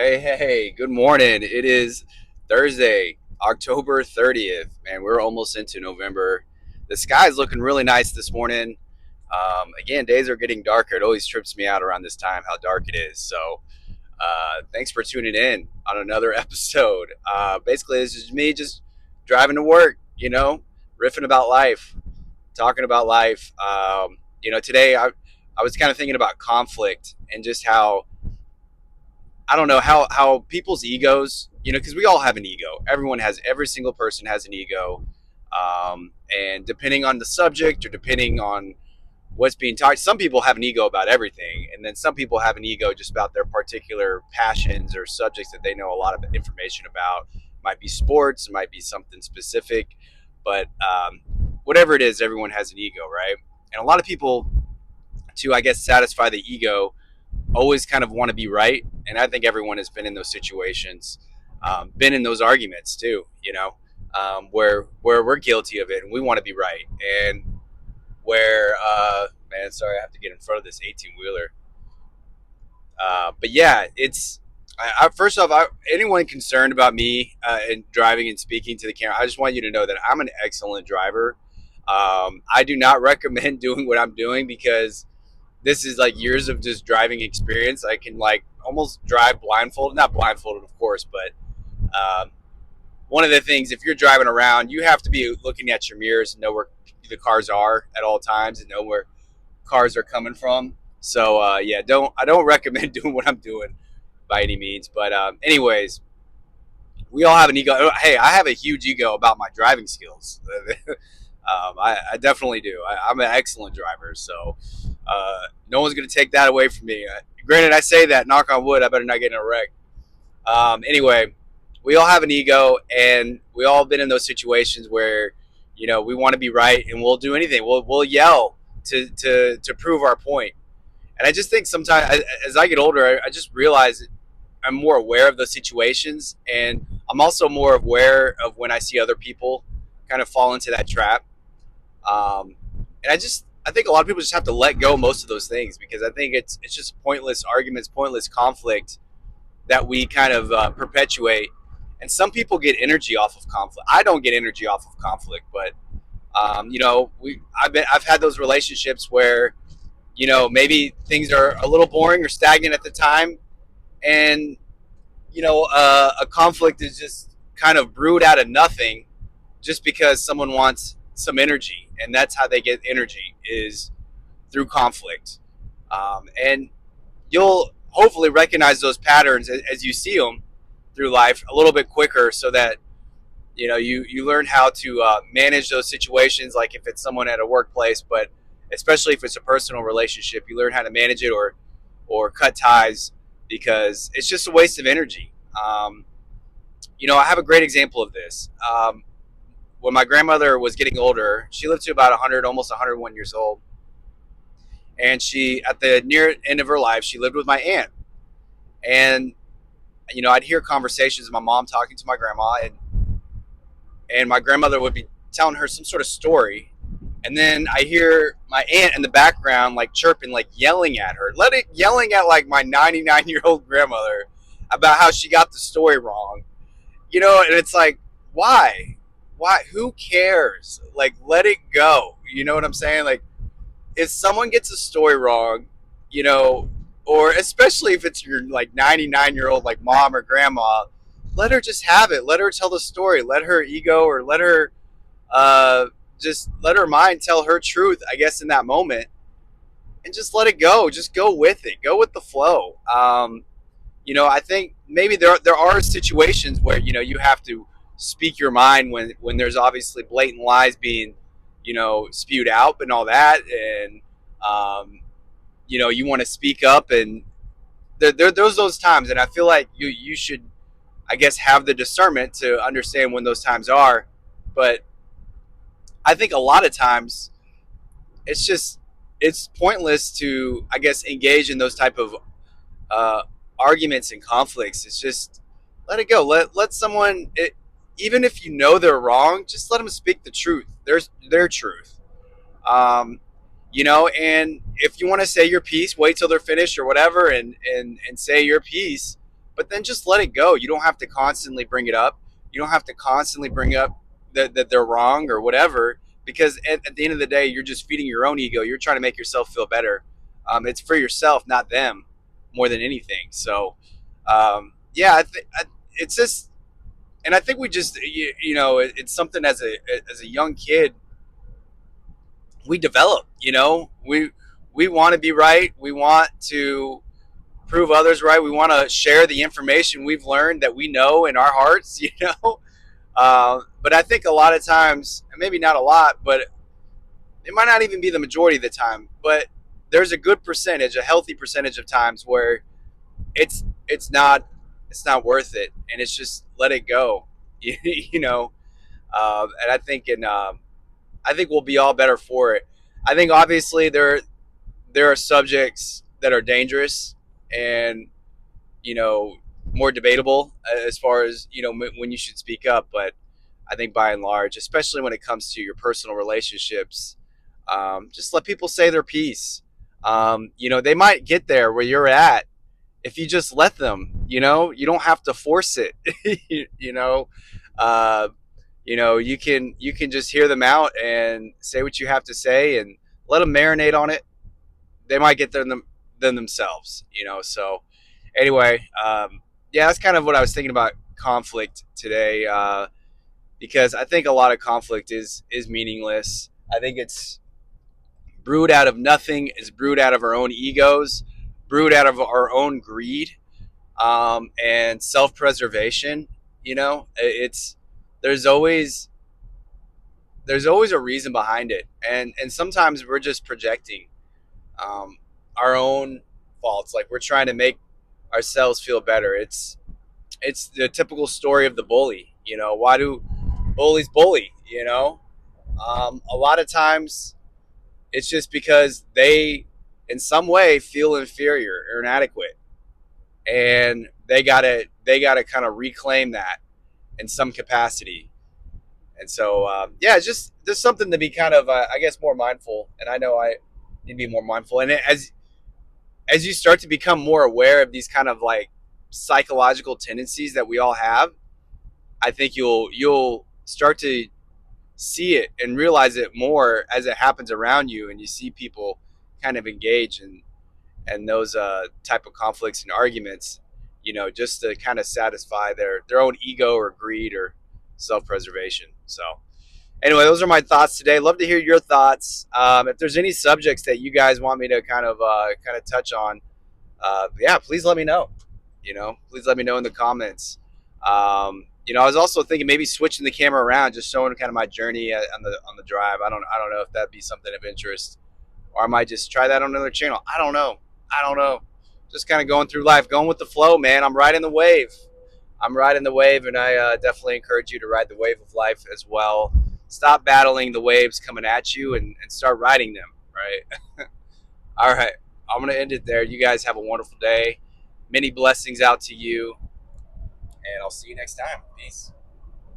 Hey, good morning. It is Thursday, October 30th. Man, we're almost into November. The sky's looking really nice this morning. Again, days are getting darker. It always trips me out around this time how dark it is. So, thanks for tuning in on another episode. Basically, this is me just driving to work, riffing about life, talking about life. Today I was kind of thinking about conflict and just how I don't know how people's egos, because we all have an ego. Every single person has an ego, and depending on the subject or depending on what's being taught, some people have an ego about everything, and then some people have an ego just about their particular passions or subjects that they know a lot of information about. Might be sports, it might be something specific, but whatever it is, everyone has an ego, right? And a lot of people, to I guess satisfy the ego, always kind of want to be right, and I think everyone has been in those situations, been in those arguments too. Where we're guilty of it, and we want to be right, and where man, sorry, I have to get in front of this 18 wheeler. But yeah, it's first off, anyone concerned about me and driving and speaking to the camera, I just want you to know that I'm an excellent driver. I do not recommend doing what I'm doing because this is like years of just driving experience. I can like almost drive blindfolded, not blindfolded, of course, but um, one of the things, if you're driving around, you have to be looking at your mirrors and know where the cars are at all times and know where cars are coming from. So yeah, I don't recommend doing what I'm doing by any means. But anyways, we all have an ego. Hey, I have a huge ego about my driving skills. I definitely do. I'm an excellent driver, so no one's going to take that away from me. Granted, I say that, knock on wood, I better not get in a wreck. Anyway, we all have an ego, and we all been in those situations where, we want to be right, and we'll do anything. We'll yell to prove our point. And I just think sometimes, as I get older, I just realize I'm more aware of those situations, and I'm also more aware of when I see other people kind of fall into that trap. And I think a lot of people just have to let go of most of those things because I think it's just pointless arguments, pointless conflict that we kind of perpetuate. And some people get energy off of conflict. I don't get energy off of conflict, but I've had those relationships where maybe things are a little boring or stagnant at the time, and a conflict is just kind of brewed out of nothing just because someone wants some energy, and that's how they get energy is through conflict. And you'll hopefully recognize those patterns as you see them through life a little bit quicker, so that you learn how to manage those situations. Like if it's someone at a workplace, but especially if it's a personal relationship, you learn how to manage it or cut ties because it's just a waste of energy. I have a great example of this. When my grandmother was getting older, she lived to about 100, almost 101 years old. And she, at the near end of her life, she lived with my aunt. And, I'd hear conversations of my mom talking to my grandma, and my grandmother would be telling her some sort of story. And then I hear my aunt in the background, like chirping, like yelling at her, yelling at like my 99-year-old grandmother about how she got the story wrong. And it's like, why? Why? Who cares? Like, let it go. You know what I'm saying? Like, if someone gets a story wrong, you know, or especially if it's your like 99-year-old like mom or grandma, let her just have it. Let her tell the story. Let her ego or let her uh, just let her mind tell her truth, I guess, in that moment, and just let it go. Just go with it. Go with the flow. I think maybe there are situations where you have to speak your mind when there's obviously blatant lies being spewed out and all that, and um, you want to speak up, and there's those times, and I feel like you should, I guess, have the discernment to understand when those times are. But I think a lot of times it's pointless to, I guess, engage in those type of uh, arguments and conflicts. It's just let it go. Let someone, even if you know they're wrong, just let them speak the truth. Their truth. Um, and if you want to say your piece, wait till they're finished or whatever, and say your piece. but then just let it go. You don't have to constantly bring it up. You don't have to constantly bring up that they're wrong or whatever, because at the end of the day, you're just feeding your own ego. You're trying to make yourself feel better. It's for yourself, not them, more than anything. So, yeah, it's just, and I think we just, it's something as a young kid we develop. We want to be right. We want to prove others right. We want to share the information we've learned that we know in our hearts. But I think a lot of times, and maybe not a lot, but it might not even be the majority of the time, but there's a good percentage, a healthy percentage of times where it's not worth it, and it's just let it go. you know, and I think we'll be all better for it. I think obviously there are subjects that are dangerous and you know more debatable as far as when you should speak up, but I think by and large, especially when it comes to your personal relationships, just let people say their piece. They might get there where you're at if you just let them. You don't have to force it. you know, uh, you can just hear them out and say what you have to say and let them marinate on it. They might get there them themselves. So anyway, yeah, that's kind of what I was thinking about conflict today. Because I think a lot of conflict is meaningless. I think it's brewed out of nothing. It's brewed out of our own egos, brewed out of our own greed, and self-preservation. It's there's always there's always a reason behind it, and sometimes we're just projecting um, our own faults. Like we're trying to make ourselves feel better. It's the typical story of the bully. Why do bullies bully? A lot of times it's just because they, in some way, feel inferior or inadequate, and they gotta kind of reclaim that in some capacity. And so, yeah, it's just something to be kind of, I guess, more mindful. And I know I need to be more mindful. And as you start to become more aware of these kind of like psychological tendencies that we all have, I think you'll start to see it and realize it more as it happens around you, and you see people kind of engage in and those type of conflicts and arguments, just to kind of satisfy their own ego or greed or self-preservation. So anyway, those are my thoughts today. Love to hear your thoughts. If there's any subjects that you guys want me to kind of touch on, yeah, please let me know. Please let me know in the comments. I was also thinking maybe switching the camera around, just showing kind of my journey on the drive. I don't know if that'd be something of interest, or I might just try that on another channel. I don't know. I don't know. Just kind of going through life, going with the flow, man. I'm riding the wave. I'm riding the wave, and I definitely encourage you to ride the wave of life as well. Stop battling the waves coming at you and start riding them, right? All right. I'm going to end it there. You guys have a wonderful day. Many blessings out to you, and I'll see you next time. Peace.